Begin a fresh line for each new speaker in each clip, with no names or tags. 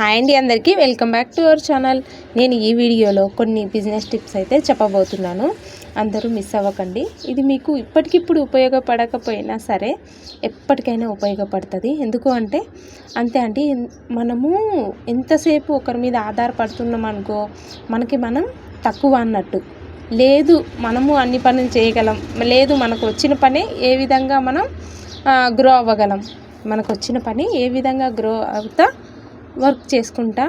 Hi అండి, అందరికీ welcome back to our channel. నేను ఈ వీడియోలో కొన్ని బిజినెస్ టిప్స్ అయితే చెప్పబోతున్నాను. అందరూ మిస్ అవ్వకండి. ఇది మీకు ఇప్పటికిప్పుడు ఉపయోగపడకపోయినా సరే ఎప్పటికైనా ఉపయోగపడుతుంది. ఎందుకు అంటే అంతే అండి, మనము ఎంతసేపు ఒకరి మీద ఆధారపడుతున్నాం అనుకో మనకి మనం తక్కువ అన్నట్టు. లేదు మనము అన్ని పనులు చేయగలం, లేదు మనకు వచ్చిన పని ఏ విధంగా మనం గ్రో అవ్వగలం, మనకు వచ్చిన పని ఏ విధంగా గ్రో అవుతా వర్క్ చేసుకుంటా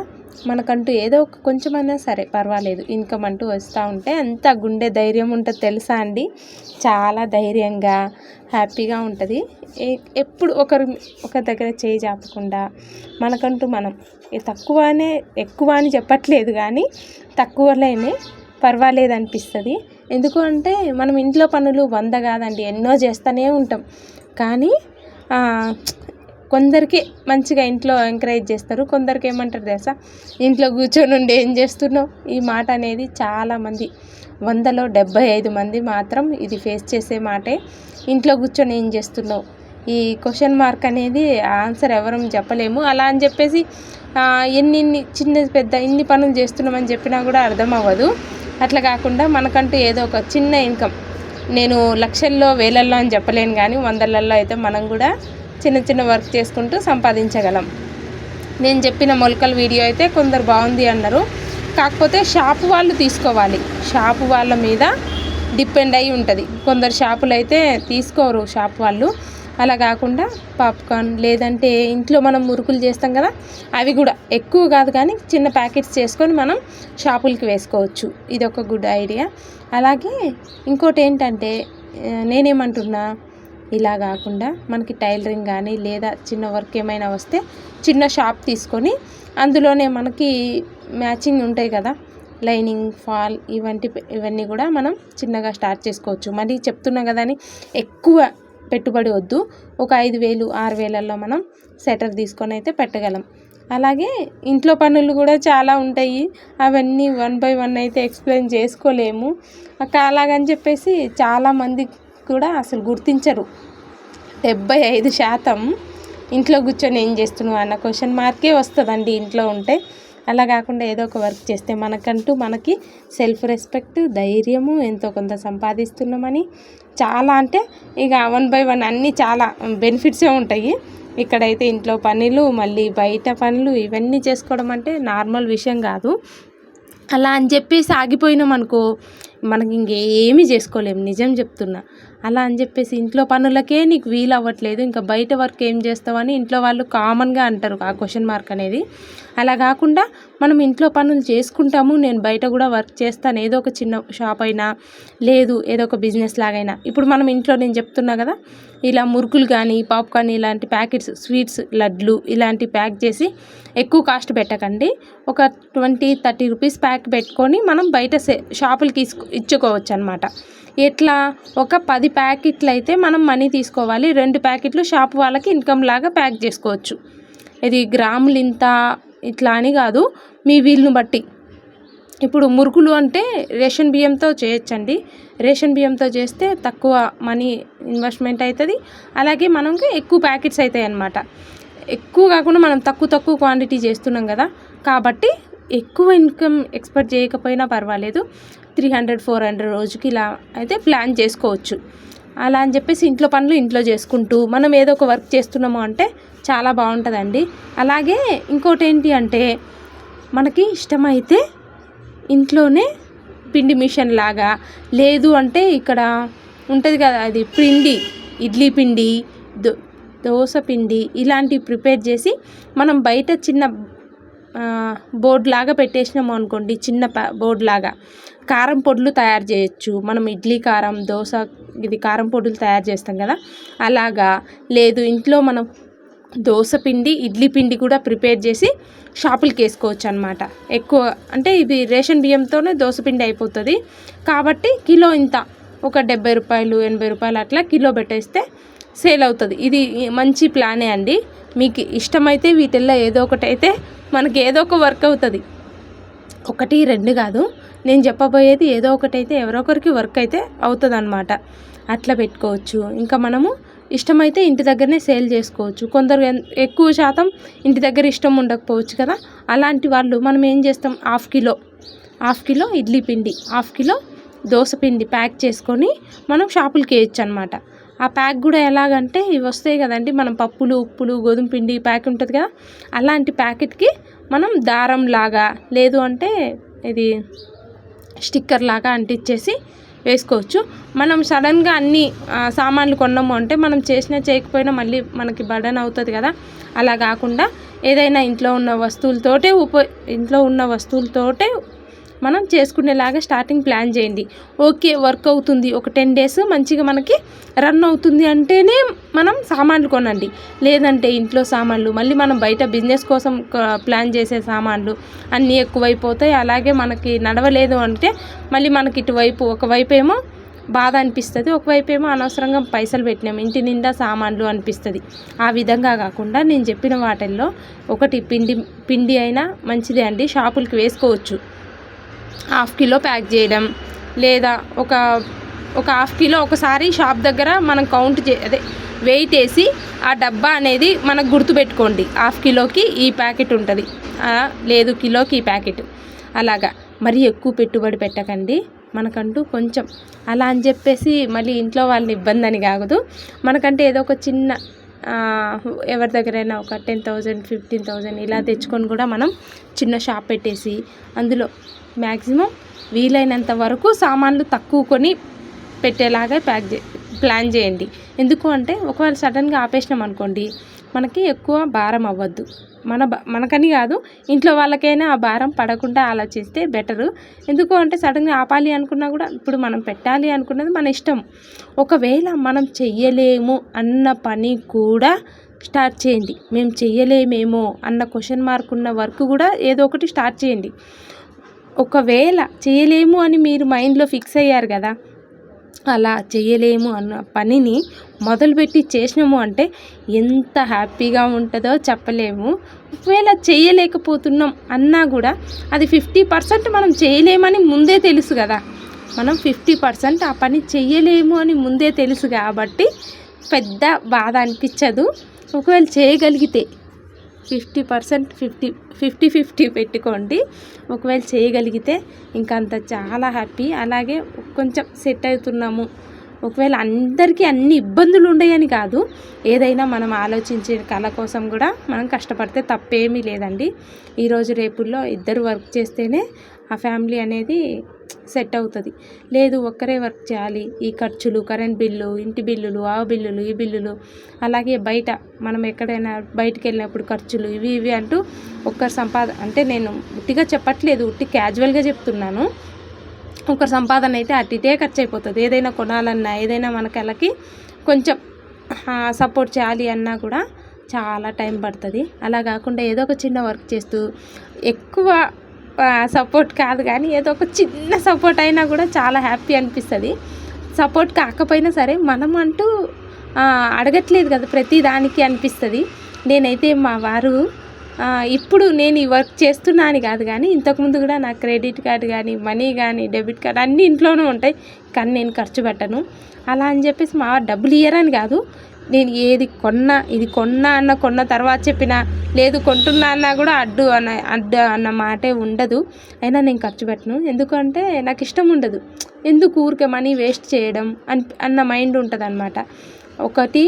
మనకంటూ ఏదో ఒక కొంచెమైనా సరే పర్వాలేదు ఇన్కమ్ అంటూ వస్తూ ఉంటే అంత గుండె ధైర్యం ఉంటుంది తెలుసా అండి. చాలా ధైర్యంగా హ్యాపీగా ఉంటుంది. ఎప్పుడు ఒక దగ్గర చేయి చాపకుండా మనకంటూ మనం తక్కువనే ఎక్కువ అని చెప్పట్లేదు, కానీ తక్కువలోనే పర్వాలేదు అనిపిస్తుంది. ఎందుకు అంటే మనం ఇంట్లో పనులు 100 కాదండి, ఎన్నో చేస్తూనే ఉంటాం. కానీ కొందరికి మంచిగా ఇంట్లో ఎంకరేజ్ చేస్తారు, కొందరికి ఏమంటారు తెలుసా, ఇంట్లో కూర్చొని ఉండి ఏం చేస్తున్నావు. ఈ మాట అనేది చాలామంది 100లో 75 మంది మాత్రం ఇది ఫేస్ చేసే మాటే. ఇంట్లో కూర్చొని ఏం చేస్తున్నావు, ఈ క్వశ్చన్ మార్క్ అనేది ఆన్సర్ ఎవరూ చెప్పలేము. అలా అని చెప్పేసి ఎన్ని చిన్న పెద్ద ఇన్ని పనులు చేస్తున్నామని చెప్పినా కూడా అర్థం అవ్వదు. అట్లా కాకుండా మనకంటూ ఏదో ఒక చిన్న ఇన్కమ్, నేను లక్షల్లో వేలల్లో అని చెప్పలేను, కానీ 100లలో అయితే మనం కూడా చిన్న చిన్న వర్క్ చేసుకుంటూ సంపాదించగలం. నేను చెప్పిన మొలకల వీడియో అయితే కొందరు బాగుంది అన్నారు, కాకపోతే షాపు వాళ్ళు తీసుకోవాలి, షాపు వాళ్ళ మీద డిపెండ్ అయి ఉంటుంది. కొందరు షాపులు అయితే తీసుకోరు షాపు వాళ్ళు. అలా కాకుండా పాప్కార్న్ లేదంటే ఇంట్లో మనం మురుకులు చేస్తాం కదా, అవి కూడా ఎక్కువ కాదు కానీ చిన్న ప్యాకెట్స్ చేసుకొని మనం షాపులకి వేసుకోవచ్చు. ఇది ఒక గుడ్ ఐడియా. అలాగే ఇంకోటి ఏంటంటే నేనేమంటున్నా, ఇలా కాకుండా మనకి టైలరింగ్ కానీ లేదా చిన్న వర్క్ ఏమైనా వస్తే చిన్న షాప్ తీసుకొని అందులోనే మనకి మ్యాచింగ్ ఉంటాయి కదా, లైనింగ్ ఫాల్ ఇవన్నీ కూడా మనం చిన్నగా స్టార్ట్ చేసుకోవచ్చు. మళ్ళీ చెప్తున్నా కదా అని ఎక్కువ పెట్టుబడి వద్దు, ఒక 5,000 6,000ల్లో మనం సెటర్ తీసుకొని అయితే పెట్టగలం. అలాగే ఇంట్లో పనులు కూడా చాలా ఉంటాయి, అవన్నీ 1 by 1 అయితే ఎక్స్ప్లెయిన్ చేసుకోలేము. అలాగని చెప్పేసి చాలామంది కూడా అసలు గుర్తించరు. 75% ఇంట్లో కూర్చొని ఏం చేస్తున్నావు అన్న క్వశ్చన్ మార్కే వస్తుందండి ఇంట్లో ఉంటే. అలా కాకుండా ఏదో ఒక వర్క్ చేస్తే మనకి సెల్ఫ్ రెస్పెక్ట్, ధైర్యము, ఎంతో కొంత సంపాదిస్తున్నామని చాలా అంటే ఇక 1 by 1 అన్నీ చాలా బెనిఫిట్సే ఉంటాయి. ఇక్కడైతే ఇంట్లో పనులు మళ్ళీ బయట పనులు ఇవన్నీ చేసుకోవడం అంటే నార్మల్ విషయం కాదు. అలా అని చెప్పేసి ఆగిపోయినాం అనుకో మనకి ఇంకేమీ చేసుకోలేము, నిజం చెప్తున్నా. అలా అని చెప్పేసి ఇంట్లో పనులకే నీకు వీలు అవ్వట్లేదు, ఇంకా బయట వర్క్ ఏం చేస్తావని ఇంట్లో వాళ్ళు కామన్గా అంటారు ఆ క్వశ్చన్ మార్క్ అనేది. అలా కాకుండా మనం ఇంట్లో పనులు చేసుకుంటాము, నేను బయట కూడా వర్క్ చేస్తాను, ఏదో ఒక చిన్న షాప్ అయినా లేదు ఏదో ఒక బిజినెస్ లాగైనా. ఇప్పుడు మనం ఇంట్లో నేను చెప్తున్నా కదా, ఇలా మురుకులు కానీ పాప్కార్న్ ఇలాంటి ప్యాకెట్స్, స్వీట్స్, లడ్లు ఇలాంటి ప్యాక్ చేసి ఎక్కువ కాస్ట్ పెట్టకండి. ఒక 20-30 రూపీస్ ప్యాక్ పెట్టుకొని మనం బయట షాపులకి ఇచ్చుకోవచ్చు అనమాట. ఎట్లా, ఒక 10 ప్యాకెట్లు అయితే మనం మనీ తీసుకోవాలి, 2 ప్యాకెట్లు షాప్ వాళ్ళకి ఇన్కమ్ లాగా ప్యాక్ చేసుకోవచ్చు. ఇది గ్రాములు ఇంత ఇట్లా అని కాదు, మీ వీలును బట్టి. ఇప్పుడు మురుకులు అంటే రేషన్ బియ్యంతో చేయొచ్చండి, రేషన్ బియ్యంతో చేస్తే తక్కువ మనీ ఇన్వెస్ట్మెంట్ అవుతుంది. అలాగే మనకి ఎక్కువ ప్యాకెట్స్ అవుతాయి అన్నమాట. ఎక్కువ కాకుండా మనం తక్కువ క్వాంటిటీ చేస్తున్నాం కదా, కాబట్టి ఎక్కువ ఇన్కమ్ ఎక్స్పెక్ట్ చేయకపోయినా పర్వాలేదు, 300-400 రోజుకి ఇలా అయితే ప్లాన్ చేసుకోవచ్చు. అలా అని చెప్పేసి ఇంట్లో పనులు ఇంట్లో చేసుకుంటూ మనం ఏదో ఒక వర్క్ చేస్తున్నాము అంటే చాలా బాగుంటుందండి. అలాగే ఇంకోటి ఏంటి అంటే, మనకి ఇష్టమైతే ఇంట్లోనే పిండి మిషన్ లాగా, లేదు అంటే ఇక్కడ ఉంటుంది కదా అది పిండి, ఇడ్లీ పిండి, దోశ పిండి ఇలాంటివి ప్రిపేర్ చేసి మనం బయట చిన్న బోర్డు లాగా పెట్టేసినాము అనుకోండి, చిన్న బోర్డు లాగా కారం పొడులు తయారు చేయొచ్చు. మనం ఇడ్లీ కారం, దోశ ఇది కారం పొడులు తయారు చేస్తాం కదా, అలాగా. లేదు ఇంట్లో మనం దోశ పిండి, ఇడ్లీ పిండి కూడా ప్రిపేర్ చేసి షాపులకి వేసుకోవచ్చు అనమాట. ఎక్కువ అంటే ఇది రేషన్ బియ్యంతోనే దోశ పిండి అయిపోతుంది కాబట్టి కిలో ఇంత, ఒక 70 రూపాయలు 80 రూపాయలు అట్లా కిలో పెట్టేస్తే సేల్ అవుతుంది. ఇది మంచి ప్లానే అండి. మీకు ఇష్టమైతే వీటిల్లో ఏదో ఒకటి అయితే మనకి ఏదో ఒక వర్క్ అవుతుంది. 1-2 కాదు, నేను చెప్పబోయేది ఏదో ఒకటి అయితే ఎవరో ఒకరికి వర్క్ అయితే అవుతుంది అనమాట. అట్లా పెట్టుకోవచ్చు. ఇంకా మనము ఇష్టమైతే ఇంటి దగ్గరనే సేల్ చేసుకోవచ్చు. కొందరు ఎక్కువ శాతం ఇంటి దగ్గర ఇష్టం ఉండకపోవచ్చు కదా, అలాంటి వాళ్ళు మనం ఏం చేస్తాం, హాఫ్ కిలో ఇడ్లీ పిండి, హాఫ్ కిలో దోశ పిండి ప్యాక్ చేసుకొని మనం షాపులకి వేయచ్చు అనమాట. ఆ ప్యాక్ కూడా ఎలాగంటే ఇవి వస్తాయి కదండి, మనం పప్పులు ఉప్పులు గోధుమ పిండి ప్యాక్ ఉంటుంది కదా, అలాంటి ప్యాకెట్కి మనం దారం లాగా లేదు అంటే ఇది స్టిక్కర్ లాగా అంటించేసి వేసుకోవచ్చు. మనం సడన్గా అన్ని సామాన్లు కొన్నాము అంటే మనం చేసినా చేయకపోయినా మళ్ళీ మనకి బర్డెన్ అవుతుంది కదా, అలా కాకుండా ఏదైనా ఇంట్లో ఉన్న వస్తువులతోటే మనం చేసుకునేలాగా స్టార్టింగ్ ప్లాన్ చేయండి. ఓకే, వర్క్ అవుతుంది, ఒక 10 days మంచిగా మనకి రన్ అవుతుంది అంటేనే మనం సామాన్లు కొనండి. లేదంటే ఇంట్లో సామాన్లు, మళ్ళీ మనం బయట బిజినెస్ కోసం ప్లాన్ చేసే సామాన్లు అన్నీ ఎక్కువైపోతాయి. అలాగే మనకి నడవలేదు అంటే మళ్ళీ మనకి ఇటువైపు ఒకవైపు ఏమో బాధ అనిపిస్తుంది, ఒకవైపు ఏమో అనవసరంగా పైసలు పెట్టినాం, ఇంటి నిండా సామాన్లు అనిపిస్తుంది. ఆ విధంగా కాకుండా నేను చెప్పిన వాటిల్లో ఒకటి పిండి అయినా మంచిదే అండి, షాపులకి వేసుకోవచ్చు. హాఫ్ కిలో ప్యాక్ చేయడం, లేదా ఒక హాఫ్ కిలో ఒకసారి షాప్ దగ్గర మనం వెయిట్ వేసి ఆ డబ్బా అనేది మనకు గుర్తుపెట్టుకోండి. హాఫ్ కిలోకి ఈ ప్యాకెట్ ఉంటుంది, లేదు కిలోకి ఈ ప్యాకెట్, అలాగా మరీ ఎక్కువ పెట్టుబడి పెట్టకండి. మనకంటూ కొంచెం అలా అని చెప్పేసి మళ్ళీ ఇంట్లో వాళ్ళని ఇబ్బంది అని కాదు, మనకంటే ఏదో ఒక చిన్న ఎవరి దగ్గరైనా ఒక 10,000 15,000 ఇలా తెచ్చుకొని కూడా మనం చిన్న షాప్ పెట్టేసి అందులో మ్యాక్సిమం వీలైనంత వరకు సామాన్లు తక్కువ కొని పెట్టేలాగా ప్లాన్ చేయండి. ఎందుకు అంటే ఒకవేళ సడన్గా ఆపేసినాం అనుకోండి, మనకి ఎక్కువ భారం అవ్వద్దు. మనకని కాదు, ఇంట్లో వాళ్ళకైనా ఆ భారం పడకుండా ఆలోచిస్తే బెటరు. ఎందుకు అంటే సడన్గా ఆపాలి అనుకున్నా కూడా, ఇప్పుడు మనం పెట్టాలి అనుకున్నది మన ఇష్టం. ఒకవేళ మనం చెయ్యలేము అన్న పని కూడా స్టార్ట్ చేయండి. మేము చెయ్యలేమేమో అన్న క్వశ్చన్ మార్క్ ఉన్న వర్క్ కూడా ఏదో ఒకటి స్టార్ట్ చేయండి. ఒకవేళ చేయలేము అని మీరు మైండ్లో ఫిక్స్ అయ్యారు కదా, అలా చేయలేము అన్న పనిని మొదలుపెట్టి చేసినాము అంటే ఎంత హ్యాపీగా ఉంటుందో చెప్పలేము. ఒకవేళ చేయలేకపోతున్నాం అన్నా కూడా అది 50% మనం చేయలేమని ముందే తెలుసు కదా, మనం 50% ఆ పని చేయలేము అని ముందే తెలుసు కాబట్టి పెద్ద బాధ అనిపించదు. ఒకవేళ చేయగలిగితే 50% 50 పెట్టుకోండి. ఒకవేళ చేయగలిగితే ఇంకా అంత చాలా హ్యాపీ. అలాగే కొంచెం సెట్ అవుతున్నాము, ఒకవేళ అందరికీ అన్ని ఇబ్బందులు ఉండేయని కాదు, ఏదైనా మనం ఆలోచించే కళ కోసం కూడా మనం కష్టపడితే తప్పేమీ లేదండి. ఈరోజు రేపుల్లో ఇద్దరు వర్క్ చేస్తేనే ఆ ఫ్యామిలీ అనేది సెట్ అవుతుంది. లేదు ఒక్కరే వర్క్ చేయాలి, ఈ ఖర్చులు, కరెంట్ బిల్లు, ఇంటి బిల్లులు, ఆ బిల్లులు, ఈ బిల్లులు, అలాగే బయట మనం ఎక్కడైనా బయటికి వెళ్ళినప్పుడు ఖర్చులు, ఇవి అంటూ ఒక్కరి అంటే నేను ఉట్టిగా చెప్పట్లేదు, ఉట్టి క్యాజువల్గా చెప్తున్నాను. ఒకరి సంపాదన అయితే అట్టిటే ఖర్చు అయిపోతుంది. ఏదైనా కొనాలన్నా, ఏదైనా మన కళకి కొంచెం సపోర్ట్ చేయాలి అన్నా కూడా చాలా టైం పడుతుంది. అలా కాకుండా ఏదో ఒక చిన్న వర్క్ చేస్తూ ఎక్కువ సపోర్ట్ కాదు కానీ ఏదో ఒక చిన్న సపోర్ట్ అయినా కూడా చాలా హ్యాపీ అనిపిస్తుంది. సపోర్ట్ కాకపోయినా సరే మనం అంటూ అడగట్లేదు కదా ప్రతి దానికి అనిపిస్తుంది. నేనైతే మా వారు ఇప్పుడు నేను ఈ వర్క్ చేస్తున్నా అని కాదు కానీ ఇంతకుముందు కూడా నా క్రెడిట్ కార్డు కానీ, మనీ కానీ, డెబిట్ కార్డు అన్నీ ఇంట్లోనే ఉంటాయి, కానీ నేను ఖర్చు పెట్టను. అలా అని చెప్పేసి మా డబ్బులు ఇయ్యరని కాదు, నేను ఏది కొన్న తర్వాత చెప్పినా, లేదు కొంటున్నా అన్నా కూడా అడ్డు అన్న మాటే ఉండదు. అయినా నేను ఖర్చు పెట్టను, ఎందుకంటే నాకు ఇష్టం ఉండదు. ఎందుకు ఊరికే మనీ వేస్ట్ చేయడం అన్న మైండ్ ఉంటుంది అన్నమాట. ఒకటి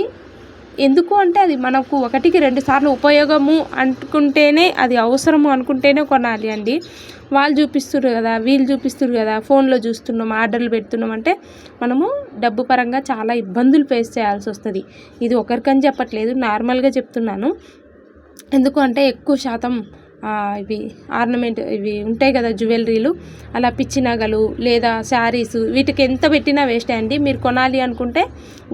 ఎందుకు అంటే అది మనకు 1కి 2 సార్లు ఉపయోగము అనుకుంటేనే, అది అవసరము అనుకుంటేనే కొనాలి అండి. వాళ్ళు చూపిస్తున్నారు కదా, వీళ్ళు చూపిస్తున్నారు కదా, ఫోన్లో చూస్తున్నాం, ఆర్డర్లు పెడుతున్నాం అంటే మనము డబ్బు పరంగా చాలా ఇబ్బందులు ఫేస్ చేయాల్సి వస్తుంది. ఇది ఒకరికని చెప్పట్లేదు, నార్మల్గా చెప్తున్నాను. ఎందుకు అంటే ఎక్కువ శాతం ఇవి ఆర్నమెంట్ ఇవి ఉంటాయి కదా, జ్యువెలరీలు, అలా పిచ్చి నగలు లేదా శారీస్, వీటికి ఎంత పెట్టినా వేస్టే అండి. మీరు కొనాలి అనుకుంటే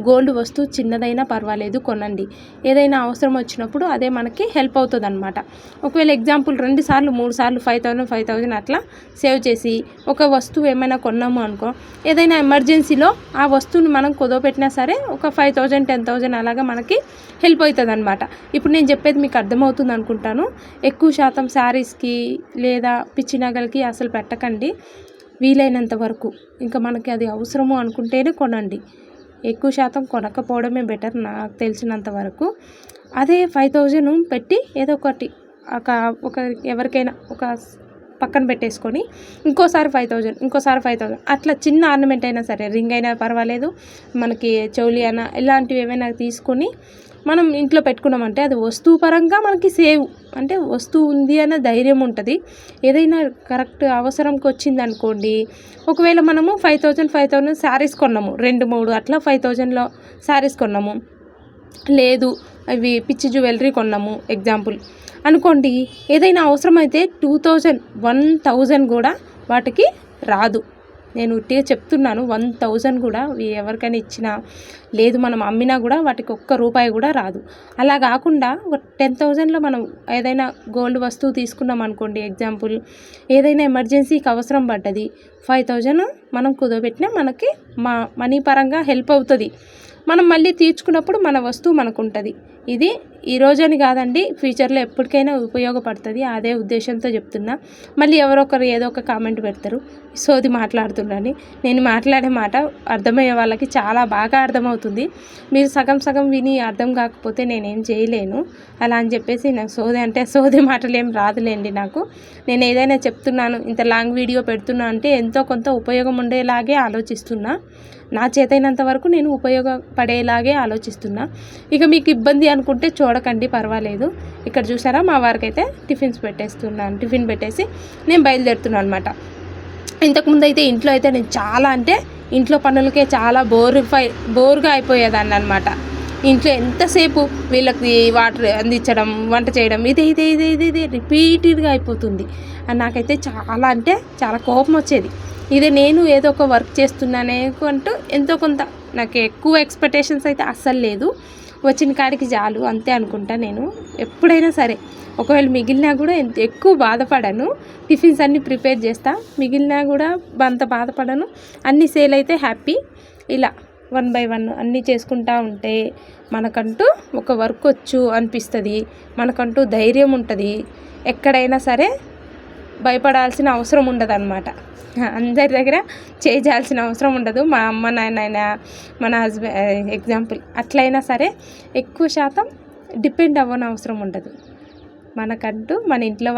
గోల్డ్ వస్తువు చిన్నదైనా పర్వాలేదు కొనండి. ఏదైనా అవసరం వచ్చినప్పుడు అదే మనకి హెల్ప్ అవుతుంది అనమాట. ఒకవేళ ఎగ్జాంపుల్ 2 సార్లు 3 సార్లు 5,000 అట్లా సేవ్ చేసి ఒక వస్తువు ఏమైనా కొన్నాము అనుకో, ఏదైనా ఎమర్జెన్సీలో ఆ వస్తువుని మనం కుదవపెట్టినా సరే ఒక 5,000 10,000 అలాగా మనకి హెల్ప్ అవుతుంది అనమాట. ఇప్పుడు నేను చెప్పేది మీకు అర్థమవుతుంది అనుకుంటాను. ఎక్కువ శాతం శారీస్కి లేదా పిచ్చి నగలకి అసలు పెట్టకండి. వీలైనంత వరకు ఇంకా మనకి అది అవసరము అనుకుంటేనే కొనండి. ఎక్కువ శాతం కొనకపోవడమే బెటర్ నాకు తెలిసినంత వరకు. అదే 5,000 పెట్టి ఏదో ఒకటి ఒక ఎవరికైనా ఒక పక్కన పెట్టేసుకొని ఇంకోసారి 5,000 ఇంకోసారి 5,000 అట్లా చిన్న ఆర్నమెంట్ అయినా సరే, రింగ్ అయినా పర్వాలేదు, మనకి చెవులి అయినా ఇలాంటివి ఏమైనా తీసుకొని మనం ఇంట్లో పెట్టుకున్నామంటే అది వస్తువు పరంగా మనకి సేవ్, అంటే వస్తువు ఉంది అన్న ధైర్యం ఉంటుంది. ఏదైనా కరెక్ట్ అవసరంకి వచ్చింది అనుకోండి, ఒకవేళ మనము 5,000 శారీస్ కొన్నాము, 2-3 అట్లా 5,000లో శారీస్ కొన్నాము, లేదు అవి పిచ్చి జ్యువెలరీ కొన్నాము ఎగ్జాంపుల్ అనుకోండి, ఏదైనా అవసరమైతే 2,000 1,000 కూడా వాటికి రాదు. నేను ఉట్టిగా చెప్తున్నాను, 1,000 కూడా ఎవరికైనా ఇచ్చినా, లేదు మనం అమ్మినా కూడా వాటికి ఒక్క రూపాయి కూడా రాదు. అలా కాకుండా 10,000లో మనం ఏదైనా గోల్డ్ వస్తువు తీసుకున్నాం అనుకోండి ఎగ్జాంపుల్, ఏదైనా ఎమర్జెన్సీకి అవసరం పడ్డది, 5,000 మనం కుదోబెట్టినా మనకి మనీ పరంగా హెల్ప్ అవుతుంది. మనం మళ్ళీ తీర్చుకున్నప్పుడు మన వస్తువు మనకు ఉంటుంది. ఇది ఈరోజని కాదండి, ఫ్యూచర్లో ఎప్పటికైనా ఉపయోగపడుతుంది. అదే ఉద్దేశంతో చెప్తున్నా. మళ్ళీ ఎవరో ఒకరు ఏదో ఒక కామెంట్ పెడతారు, సోది మాట్లాడుతున్నాను. నేను మాట్లాడే మాట అర్థమయ్యే వాళ్ళకి చాలా బాగా అర్థమవుతుంది. మీరు సగం విని అర్థం కాకపోతే నేనేం చేయలేను. అలా అని చెప్పేసి నాకు సోది మాటలు ఏం రాదులేండి నాకు. నేను ఏదైనా చెప్తున్నాను, ఇంత లాంగ్ వీడియో పెడుతున్నా అంటే ఎంతో కొంత ఉపయోగం ఉండేలాగే ఆలోచిస్తున్నా. నా చేతైనంత వరకు నేను ఉపయోగపడేలాగే ఆలోచిస్తున్నా. ఇక మీకు ఇబ్బంది అనుకుంటే చూడకండి, పర్వాలేదు. ఇక్కడ చూసారా, మా వారికి అయితే టిఫిన్ పెట్టేసి నేను బయలుదేరుతున్నాను అనమాట. ఇంతకుముందు అయితే ఇంట్లో అయితే నేను చాలా, అంటే ఇంట్లో పనులకే చాలా బోర్గా అయిపోయేదాన్ని అనమాట. ఇంట్లో ఎంతసేపు వీళ్ళకి వాటర్ అందించడం, వంట చేయడం, ఇదే రిపీటెడ్గా అయిపోతుంది. నాకైతే చాలా, అంటే చాలా కోపం వచ్చేది. ఇదే నేను ఏదో ఒక వర్క్ చేస్తున్నానే అంటూ ఎంతో కొంత, నాకు ఎక్కువ ఎక్స్పెక్టేషన్స్ అయితే అస్సలు లేదు, వచ్చిన కాడికి చాలు అంతే అనుకుంటా. నేను ఎప్పుడైనా సరే ఒకవేళ మిగిలినా కూడా ఎక్కువ బాధపడను. టిఫిన్స్ అన్నీ ప్రిపేర్ చేస్తా, మిగిలినా కూడా అంత బాధపడను. అన్నీ సేల్ అయితే హ్యాపీ. ఇలా 1 by 1 అన్నీ చేసుకుంటూ ఉంటే మనకంటూ ఒక వర్క్ వచ్చు అనిపిస్తుంది, మనకంటూ ధైర్యం ఉంటుంది. ఎక్కడైనా సరే భయపడాల్సిన అవసరం ఉండదు అన్నమాట. అందరి దగ్గర చేయాల్సిన అవసరం ఉండదు. మా అమ్మ నాయన, మన హస్బెండ్ ఎగ్జాంపుల్ అట్లయినా సరే ఎక్కువ శాతం డిపెండ్ అవ్వని అవసరం ఉండదు. మనకంటూ మన ఇంట్లో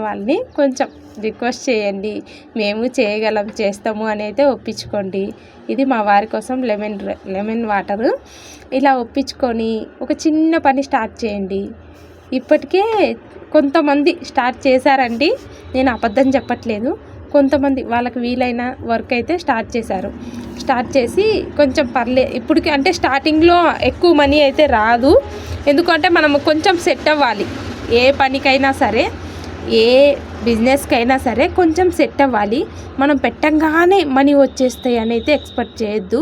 వాళ్ళని కొంచెం రిక్వెస్ట్ చేయండి, మేము చేయగలం, చేస్తాము అని అయితే ఒప్పించుకోండి. ఇది మా వారి కోసం లెమన్ వాటరు. ఇలా ఒప్పించుకొని ఒక చిన్న పని స్టార్ట్ చేయండి. ఇప్పటికే కొంతమంది స్టార్ట్ చేశారండి, నేను అబద్ధం చెప్పట్లేదు. కొంతమంది వాళ్ళకి వీలైన వర్క్ అయితే స్టార్ట్ చేసి కొంచెం ఇప్పటికి, అంటే స్టార్టింగ్లో ఎక్కువ మనీ అయితే రాదు. ఎందుకంటే మనం కొంచెం సెట్ అవ్వాలి. ఏ పనికైనా సరే, ఏ బిజినెస్కైనా సరే కొంచెం సెట్ అవ్వాలి. మనం పెట్టంగానే మనీ వచ్చేస్తాయి అని అయితే ఎక్స్పెక్ట్ చేయొద్దు.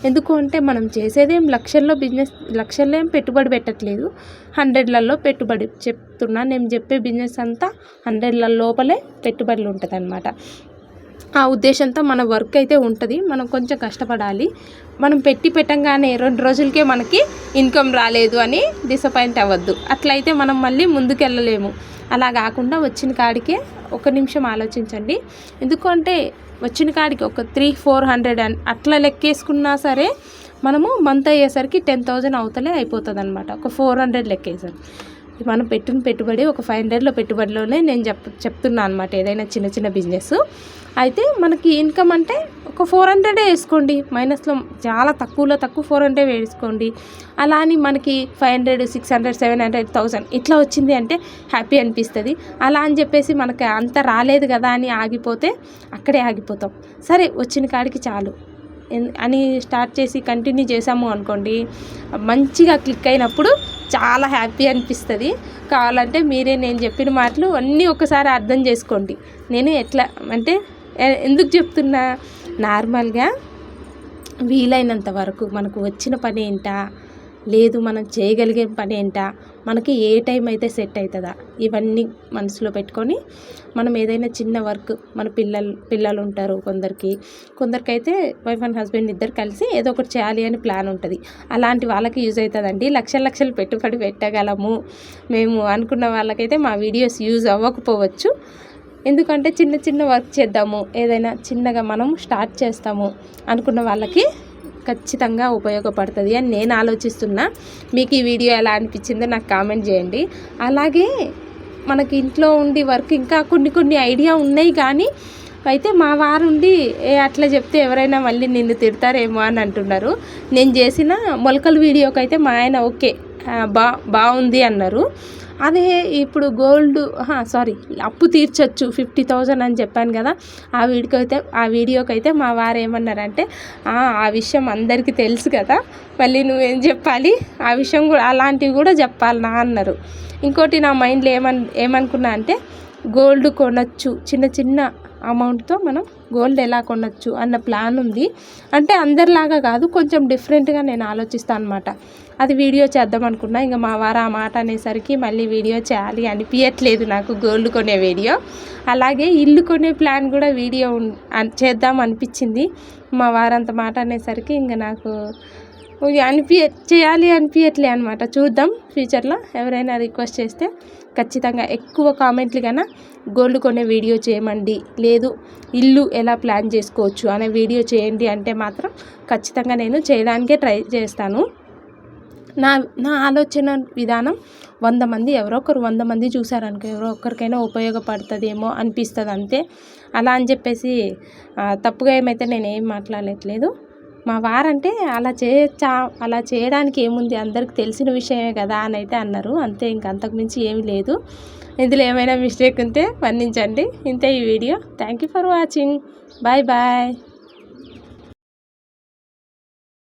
ఎందుకు అంటే మనం చేసేదేం లక్షల్లో ఏం పెట్టుబడి పెట్టట్లేదు, 100లలో పెట్టుబడి చెప్తున్నా. నేను చెప్పే బిజినెస్ అంతా 100ల లోపలే పెట్టుబడులు ఉంటుంది అన్నమాట. ఆ ఉద్దేశంతో మన వర్క్ అయితే ఉంటుంది. మనం కొంచెం కష్టపడాలి. మనం పెట్టంగానే 2 రోజులకే మనకి ఇన్కమ్ రాలేదు అని డిసప్పాయింట్ అవ్వద్దు. అట్లయితే మనం మళ్ళీ ముందుకెళ్ళలేము. అలా కాకుండా వచ్చిన కాడికే 1 నిమిషం ఆలోచించండి. ఎందుకంటే వచ్చిన కాడికి ఒక 300-400 అట్లా లెక్కేసుకున్నా సరే మనము మంత్ అయ్యేసరికి 10,000 అవతలే అయిపోతుంది అనమాట. ఒక 400 లెక్కేసారు. మనం పెట్టిన పెట్టుబడి ఒక 500లో పెట్టుబడిలోనే నేను చెప్తున్నా అనమాట. ఏదైనా చిన్న బిజినెస్ అయితే మనకి ఇన్కమ్ అంటే ఒక 400 వేసుకోండి, మైనస్లో చాలా తక్కువ 400 వేసుకోండి. అలా అని మనకి 500, 600, 700, 1000 ఇట్లా వచ్చింది అంటే హ్యాపీ అనిపిస్తుంది. అలా అని చెప్పేసి మనకి అంత రాలేదు కదా అని ఆగిపోతే అక్కడే ఆగిపోతాం. సరే వచ్చిన కాడికి చాలు అని స్టార్ట్ చేసి కంటిన్యూ చేసాము అనుకోండి, మంచిగా క్లిక్ అయినప్పుడు చాలా హ్యాపీ అనిపిస్తుంది. కావాలంటే మీరే నేను చెప్పిన మాటలు అన్నీ ఒకసారి అర్థం చేసుకోండి. నేను ఎట్లా అంటే ఎందుకు చెప్తున్నా, నార్మల్గా వీలైనంత వరకు మనకు వచ్చిన పని ఏంటా, లేదు మనం చేయగలిగే పని ఏంటా, మనకి ఏ టైం అయితే సెట్ అవుతుందా, ఇవన్నీ మనసులో పెట్టుకొని మనం ఏదైనా చిన్న వర్క్, మన పిల్లలు ఉంటారు, కొందరికైతే వైఫ్ అండ్ హస్బెండ్ ఇద్దరు కలిసి ఏదో ఒకటి చేయాలి అని ప్లాన్ ఉంటుంది. అలాంటి వాళ్ళకి యూజ్ అవుతుందండి. లక్షలు పెట్టుబడి పెట్టగలము మేము అనుకున్న వాళ్ళకైతే మా వీడియోస్ యూజ్ అవ్వకపోవచ్చు. ఎందుకంటే చిన్న వర్క్ చేద్దాము, ఏదైనా చిన్నగా మనం స్టార్ట్ చేస్తాము అనుకున్న వాళ్ళకి ఖచ్చితంగా ఉపయోగపడుతుంది అని నేను ఆలోచిస్తున్నా. మీకు ఈ వీడియో ఎలా అనిపించిందో నాకు కామెంట్ చేయండి. అలాగే మనకి ఇంట్లో ఉండి వర్క్ ఇంకా కొన్ని ఐడియా ఉన్నాయి, కానీ అయితే మా వారుండి అట్లా చెప్తే ఎవరైనా మళ్ళీ నిన్ను తిడతారేమో అని అంటున్నారు. నేను చేసిన మొలకల వీడియోకి అయితే మా ఆయన ఓకే బాగుంది అన్నారు. అదే ఇప్పుడు అప్పు తీర్చొచ్చు 50,000 అని చెప్పాను కదా, ఆ వీడియోకి అయితే మా వారు ఏమన్నారంటే, ఆ విషయం అందరికీ తెలుసు కదా, మళ్ళీ నువ్వేం చెప్పాలి, ఆ విషయం కూడా అలాంటివి కూడా చెప్పాలనా అన్నారు. ఇంకోటి నా మైండ్లో ఏమనుకున్నా అంటే, గోల్డ్ కొనచ్చు, చిన్న అమౌంట్తో మనం గోల్డ్ ఎలా కొనచ్చు అన్న ప్లాన్ ఉంది. అంటే అందరిలాగా కాదు, కొంచెం డిఫరెంట్గా నేను ఆలోచిస్తాను అనమాట. అది వీడియో చేద్దాం అనుకున్నా. ఇంకా మా వారు ఆ మాట అనేసరికి మళ్ళీ వీడియో చేయాలి అనిపించట్లేదు నాకు, గోల్డ్ కొనే వీడియో. అలాగే ఇల్లు కొనే ప్లాన్ కూడా వీడియో చేద్దాం అనిపించింది. మా వారు అంత మాట అనేసరికి ఇంకా నాకు చేయాలి అనిపించట్లే అనమాట. చూద్దాం ఫ్యూచర్లో ఎవరైనా రిక్వెస్ట్ చేస్తే ఖచ్చితంగా ఎక్కువ కామెంట్లు కన్నా గోల్డ్ కొనే వీడియో చేయమండి, లేదు ఇల్లు ఎలా ప్లాన్ చేసుకోవచ్చు అనే వీడియో చేయండి అంటే మాత్రం ఖచ్చితంగా నేను చేయడానికే ట్రై చేస్తాను. నా ఆలోచన విధానం 100 మంది ఎవరో ఒకరు 100 మంది చూసారనుకో, ఎవరో ఒక్కరికైనా ఉపయోగపడుతుందేమో అనిపిస్తుంది అంతే. అలా అని చెప్పేసి తప్పుగా ఏమైతే నేనేం మాట్లాడట్లేదు. మా వారంటే అలా చేయడానికి ఏముంది, అందరికి తెలిసిన విషయమే కదా అని అయితే అన్నారు. అంతే, ఇంక అంతకుమించి ఏమీ లేదు. ఇందులో ఏమైనా మిస్టేక్ ఉంటే మన్నించండి. ఇంతే ఈ వీడియో. Thank you for watching. Bye bye.